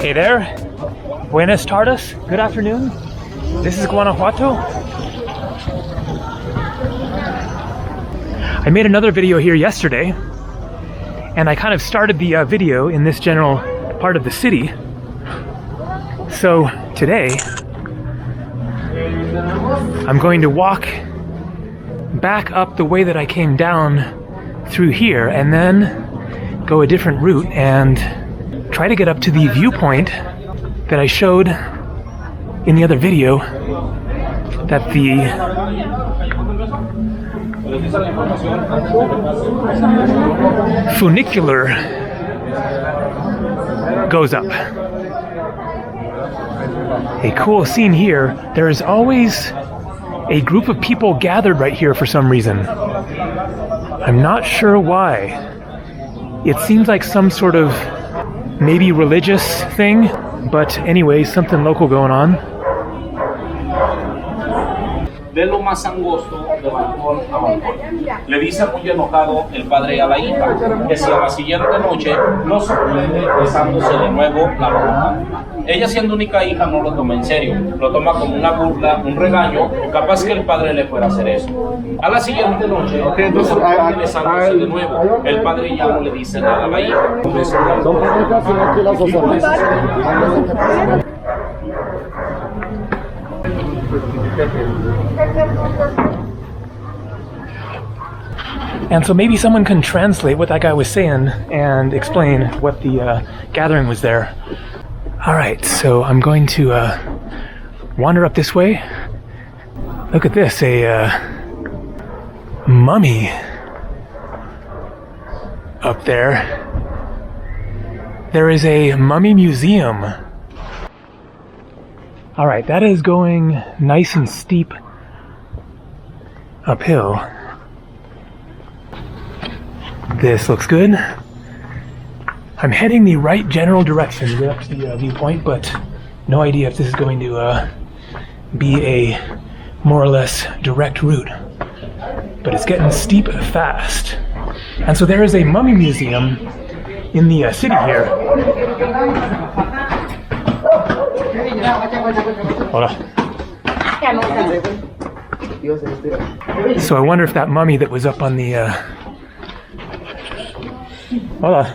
Hey there, buenas tardes, good afternoon. This is Guanajuato. I made another video here yesterday, and I kind of started the video in this general part of the city. So today, I'm going to walk back up the way that I came down through here and then go a different route and try to get up to the viewpoint that I showed in the other video that the funicular goes up. A cool scene here. There is always a group of people gathered right here for some reason. I'm not sure why. It seems like some sort of maybe religious thing, but anyway, something local going on. De lo más angosto de balcón a balcón. Le dice muy enojado el padre a la hija que si a la siguiente noche no sorprende besándose de nuevo la boca. Ella, siendo única hija, no lo toma en serio, lo toma como una burla, un regaño, capaz que el padre le fuera a hacer eso. A la siguiente noche, no sorprende besándose de nuevo, el padre ya no le dice nada a la hija. And so maybe someone can translate what that guy was saying and explain what the gathering was there. All right, so I'm going to wander up this way. Look at this, a mummy up there. There is a mummy museum. All right, that is going nice and steep uphill. This looks good. I'm heading the right general direction to get up to the viewpoint, but no idea if this is going to be a more or less direct route. But it's getting steep fast. And so there is a mummy museum in the city here. Hold on. So I wonder if that mummy that was up on the hold on.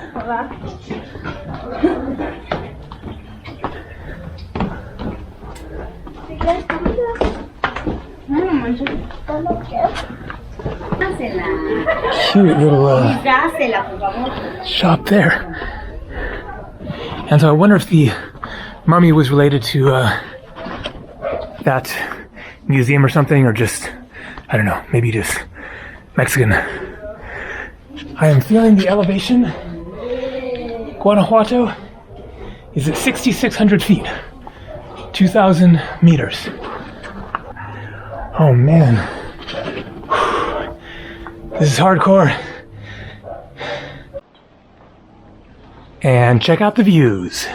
Cute little shop there. And so I wonder if the mummy was related to that museum or something, or just, I don't know, maybe just Mexican. I am feeling the elevation. Guanajuato is at 6,600 feet, 2,000 meters. Oh man, this is hardcore. And check out the views.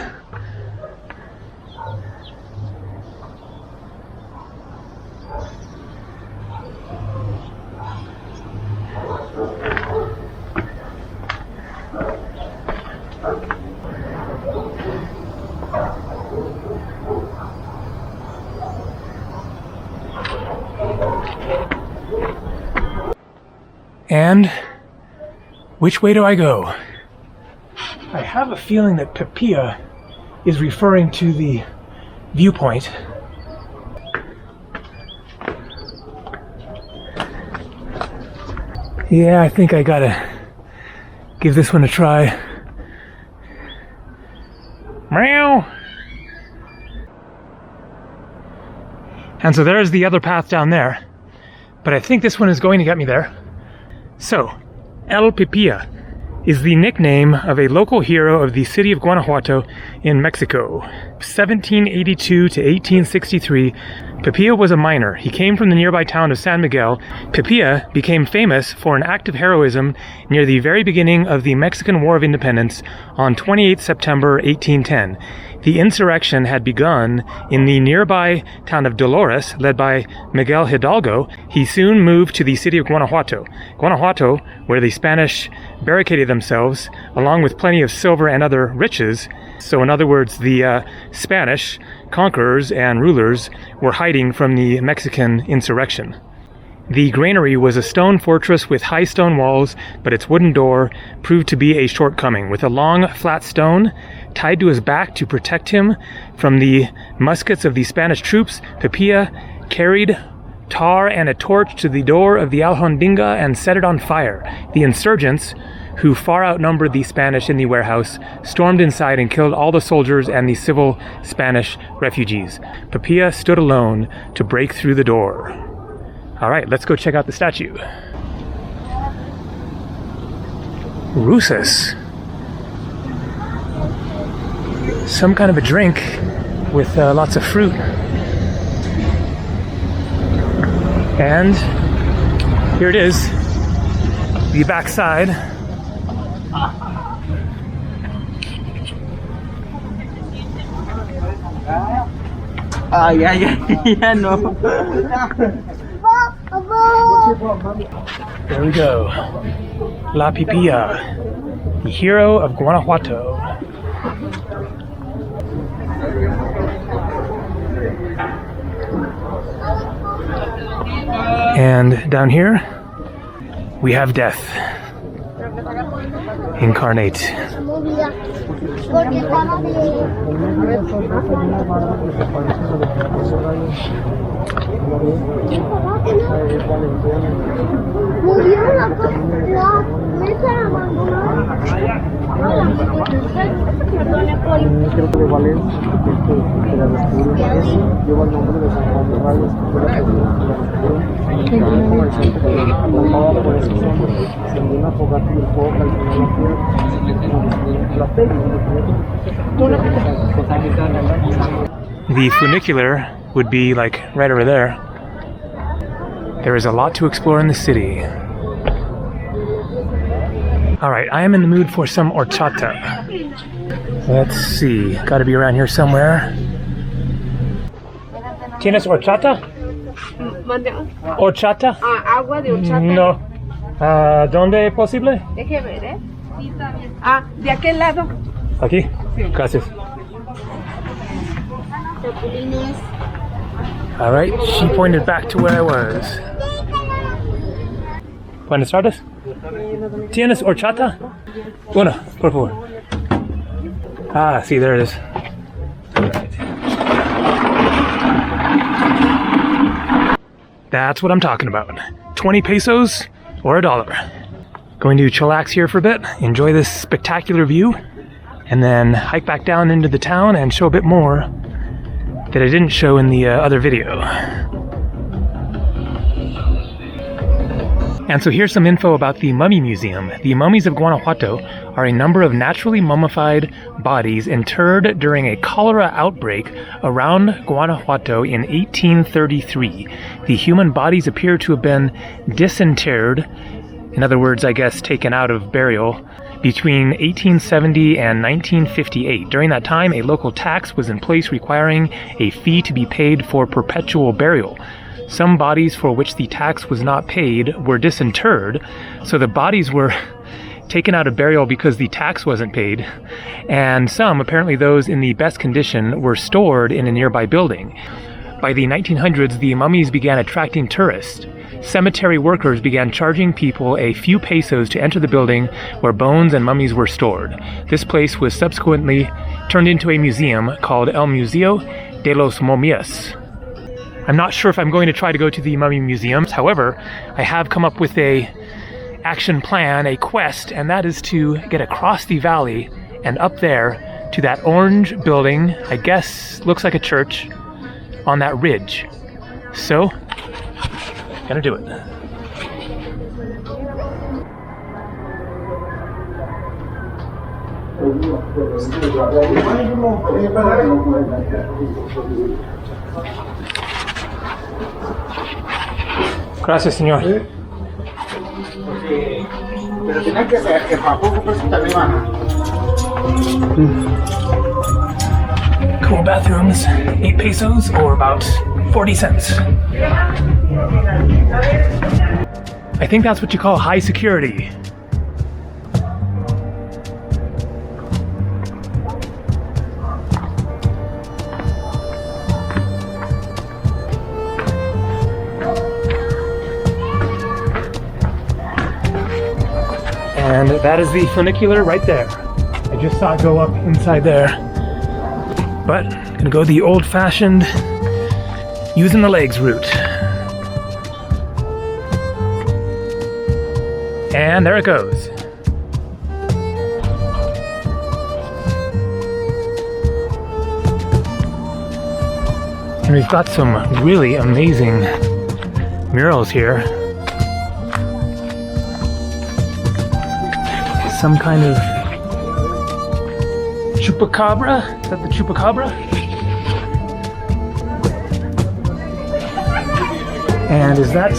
And which way do I go? I have a feeling that Pipila is referring to the viewpoint. Yeah, I think I gotta give this one a try. Meow! And so there's the other path down there. But I think this one is going to get me there. So, El Pipila is the nickname of a local hero of the city of Guanajuato in Mexico. 1782 to 1863, Pipila was a miner. He came from the nearby town of San Miguel. Pipila became famous for an act of heroism near the very beginning of the Mexican War of Independence on 28 September 1810. The insurrection had begun in the nearby town of Dolores, led by Miguel Hidalgo. He soon moved to the city of Guanajuato. Guanajuato, where the Spanish barricaded themselves, along with plenty of silver and other riches. So in other words, the Spanish conquerors and rulers were hiding from the Mexican insurrection. The granary was a stone fortress with high stone walls, but its wooden door proved to be a shortcoming. With a long, flat stone tied to his back to protect him from the muskets of the Spanish troops, Pipila carried tar and a torch to the door of the Alhondinga and set it on fire. The insurgents, who far outnumbered the Spanish in the warehouse, stormed inside and killed all the soldiers and the civil Spanish refugees. Pipila stood alone to break through the door. All right, let's go check out the statue. Rusas. Some kind of a drink with lots of fruit. And here it is, the back side. Yeah, no. There we go. La Pipila, the hero of Guanajuato. And down here, we have death incarnate. The funicular would be like right over there. There is a lot to explore in the city. Alright, I am in the mood for some horchata. Let's see, gotta be around here somewhere. ¿Tienes horchata? ¿Horchata? Agua de horchata. No. ¿Dónde es posible? Deje ver, ¿eh? De aquel lado. Aquí? Gracias. Alright, she pointed back to where I was. Buenas tardes. ¿Tienes horchata? Una, por favor. See, there it is. That's what I'm talking about. 20 pesos or $1. Going to chillax here for a bit, enjoy this spectacular view, and then hike back down into the town and show a bit more that I didn't show in the other video. And so here's some info about the Mummy Museum. The mummies of Guanajuato are a number of naturally mummified bodies interred during a cholera outbreak around Guanajuato in 1833. The human bodies appear to have been disinterred, in other words, I guess taken out of burial, between 1870 and 1958. During that time, a local tax was in place requiring a fee to be paid for perpetual burial. Some bodies for which the tax was not paid were disinterred, so the bodies were taken out of burial because the tax wasn't paid, and some, apparently those in the best condition, were stored in a nearby building. By the 1900s, the mummies began attracting tourists. Cemetery workers began charging people a few pesos to enter the building where bones and mummies were stored. This place was subsequently turned into a museum called El Museo de los Momias. I'm not sure if I'm going to try to go to the Mummy Museums. However, I have come up with a action plan, a quest, and that is to get across the valley and up there to that orange building, I guess looks like a church, on that ridge. So, gonna do it. Gracias, señor. Pero tienes que ser que para poco peso también van. Cool bathrooms, 8 pesos or about 40 cents. I think that's what you call high security. And that is the funicular right there. I just saw it go up inside there. But I'm gonna go the old-fashioned using the legs route. And there it goes. And we've got some really amazing murals here. Some kind of chupacabra? Is that the chupacabra? And is that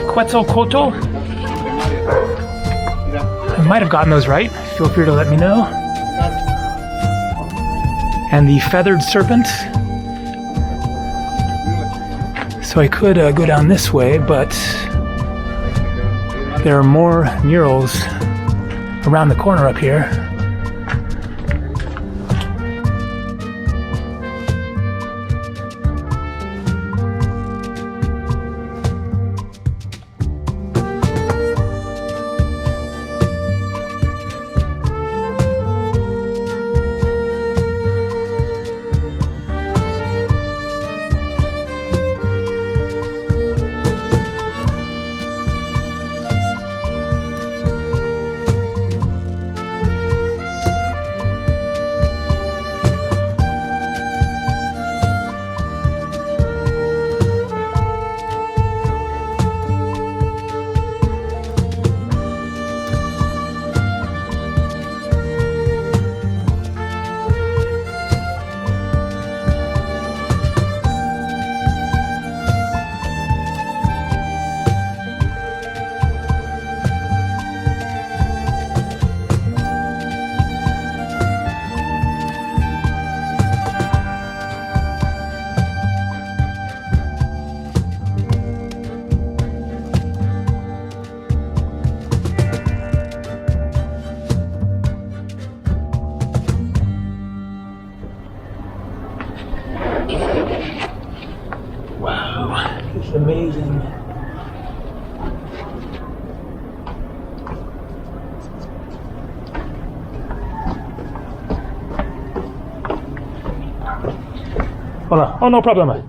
Quetzalcoatl? I might have gotten those right. Feel free to let me know. And the feathered serpent. So I could go down this way, but there are more murals around the corner up here. Wow, it's amazing. Hola. Oh, no problem.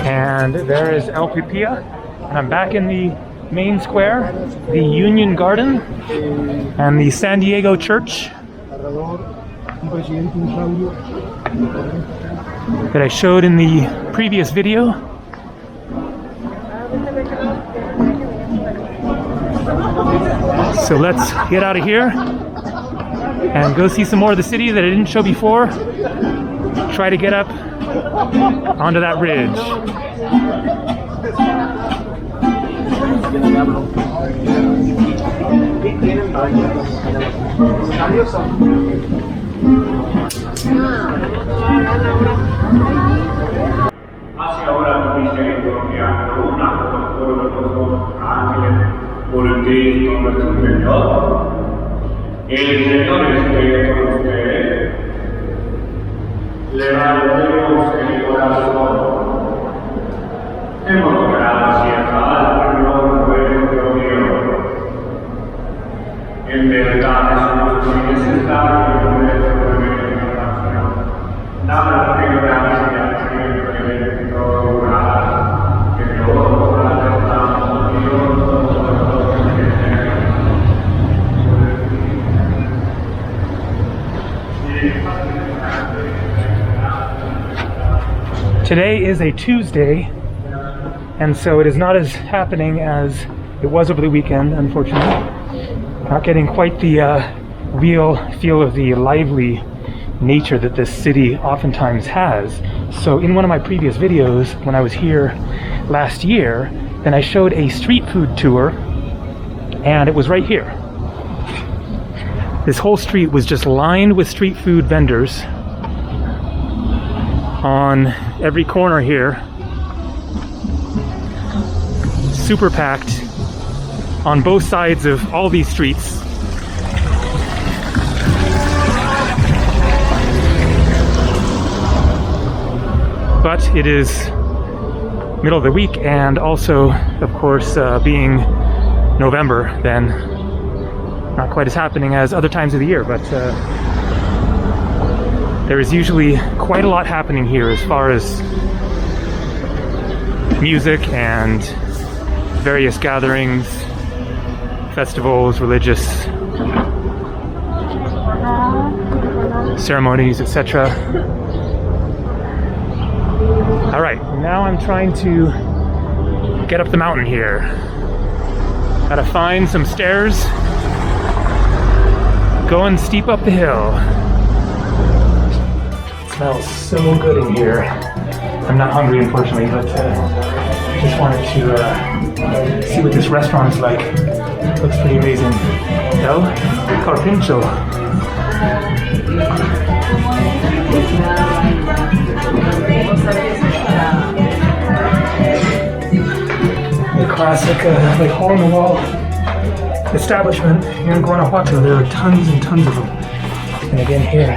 And there is El Pipila, and I'm back in the main square, the Union Garden, and the San Diego Church that I showed in the previous video. So let's get out of here and go see some more of the city that I didn't show before. Try to get up onto that ridge. Hacia ahora tu misericordia, una por todos los ángeles, por Cristo nuestro Señor. El Señor esté con ustedes. Levantemos el corazón. Demos gracias al Señor nuestro Dios. En verdad somos muy necesarios de nuestra regeneración. Damos gracias siempre en todo lugar, que todos agradezcamos a Dios Today is a Tuesday, and so it is not as happening as it was over the weekend, unfortunately. Not getting quite the real feel of the lively nature that this city oftentimes has. So in one of my previous videos, when I was here last year, then I showed a street food tour, and it was right here. This whole street was just lined with street food vendors on every corner here. Super packed on both sides of all these streets. But it is middle of the week, and also, of course, being November, then not quite as happening as other times of the year, but there is usually quite a lot happening here as far as music and various gatherings, festivals, religious ceremonies, etc. All right, now I'm trying to get up the mountain here. Gotta find some stairs, going steep up the hill. It smells so good in here. I'm not hungry, unfortunately, but just wanted to see what this restaurant is like. Looks pretty amazing. El Carpincho. The classic like hole-in-the-wall establishment here in Guanajuato. There are tons and tons of them. And again here.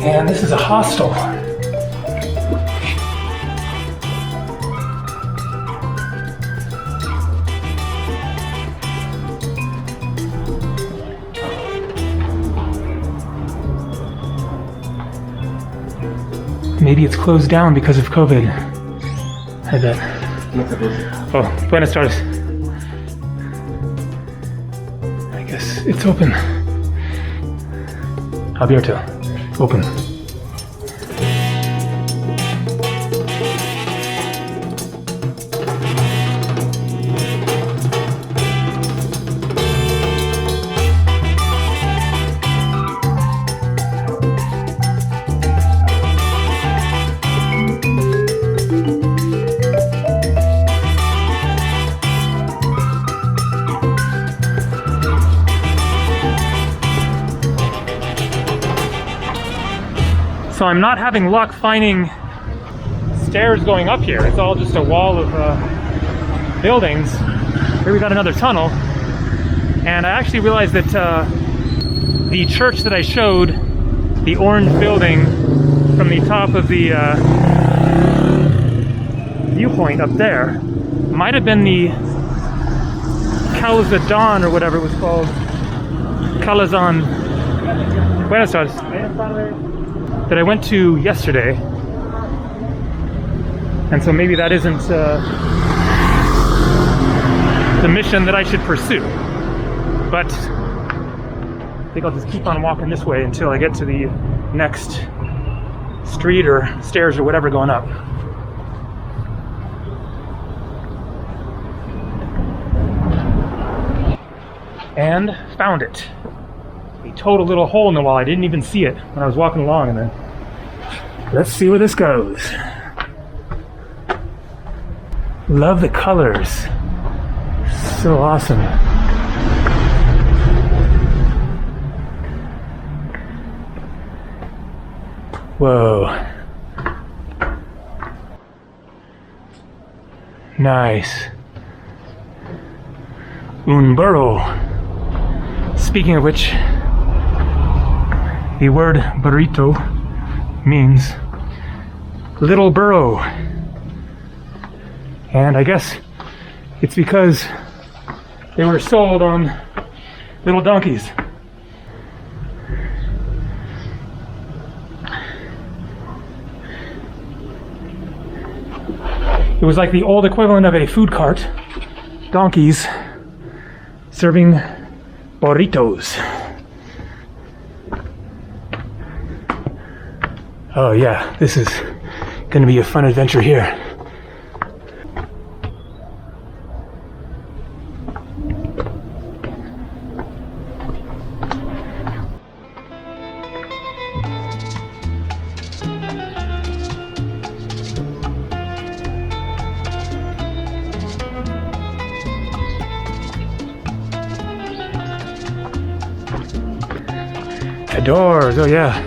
And this is a hostel. Maybe it's closed down because of COVID. I bet. Oh, buenas tardes. I guess it's open. Abierto. Open. So I'm not having luck finding stairs going up here. It's all just a wall of buildings. Here we got another tunnel. And I actually realized that the church that I showed, the orange building from the top of the viewpoint up there, might have been the Calzadon or whatever it was called. Calazon. Buenas tardes. That I went to yesterday. And so maybe that isn't the mission that I should pursue. But I think I'll just keep on walking this way until I get to the next street or stairs or whatever going up. And found it. A total little hole in the wall. I didn't even see it when I was walking along, and then let's see where this goes. Love the colors. So awesome. Whoa. Nice. Un burro. Speaking of which, the word burrito means little burro. And I guess it's because they were sold on little donkeys. It was like the old equivalent of a food cart. Donkeys serving burritos. Oh yeah, this is gonna be a fun adventure here. Doors, oh yeah.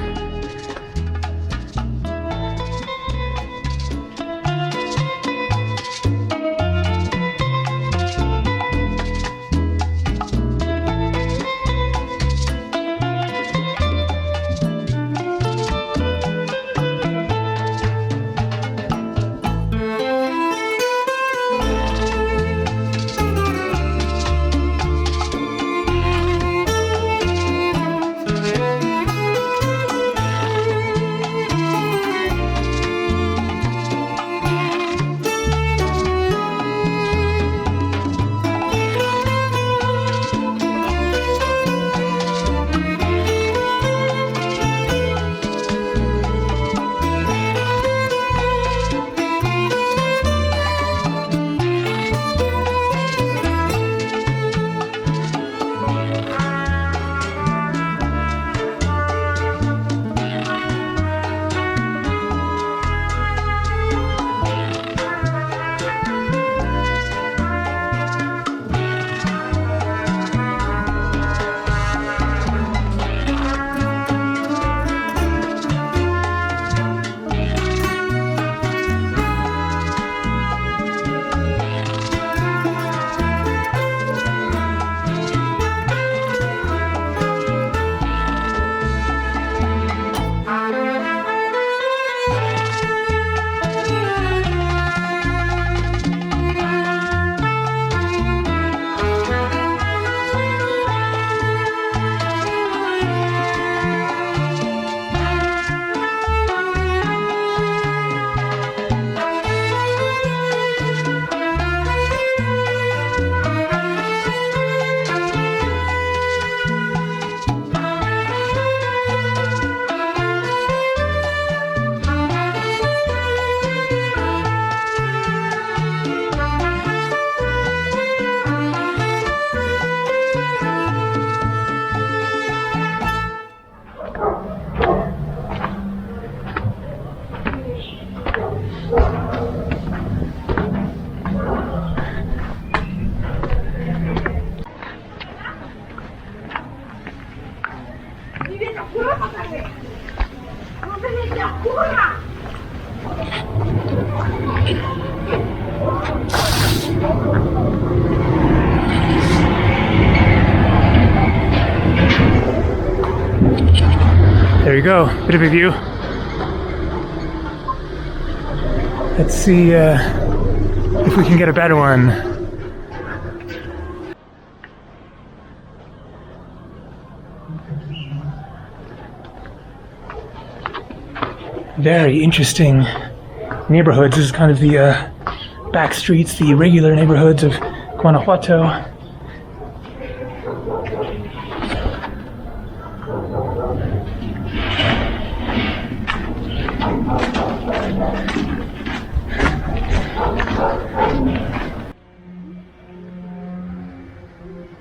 There you go, bit of a view. Let's see if we can get a better one. very interesting neighborhoods. This is kind of the back streets, the regular neighborhoods of Guanajuato.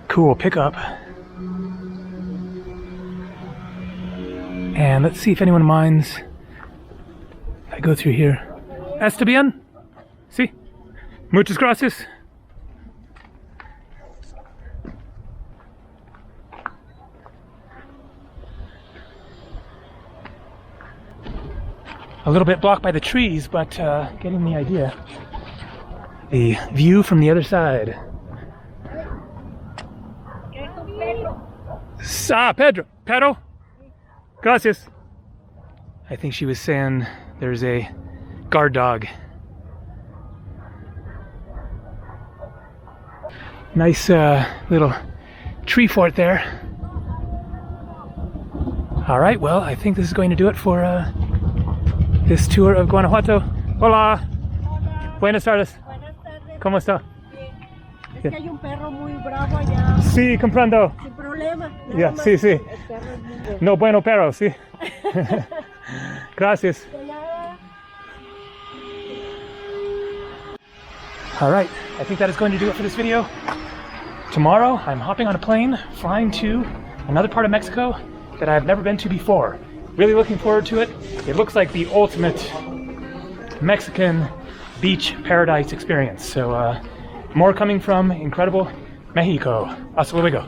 Cool pickup. And let's see if anyone minds if I go through here. ¿Está bien? Sí. Muchas gracias. A little bit blocked by the trees, but getting the idea. The view from the other side. Pedro. Pedro? Gracias. I think she was saying there's a guard dog. Nice little tree fort there. All right, well, I think this is going to do it for this tour of Guanajuato. Hola. Buenas tardes. Buenas tardes. ¿Cómo está? Es que hay un perro muy bravo allá. Sí, comprendo. Sin problema. Ya, sí, sí. El perro es muy bueno. No bueno, pero sí. Gracias. De nada. All right, I think that is going to do it for this video. Tomorrow, I'm hopping on a plane, flying to another part of Mexico that I've never been to before. Really looking forward to it. It looks like the ultimate Mexican beach paradise experience. So more coming from incredible Mexico. Hasta luego.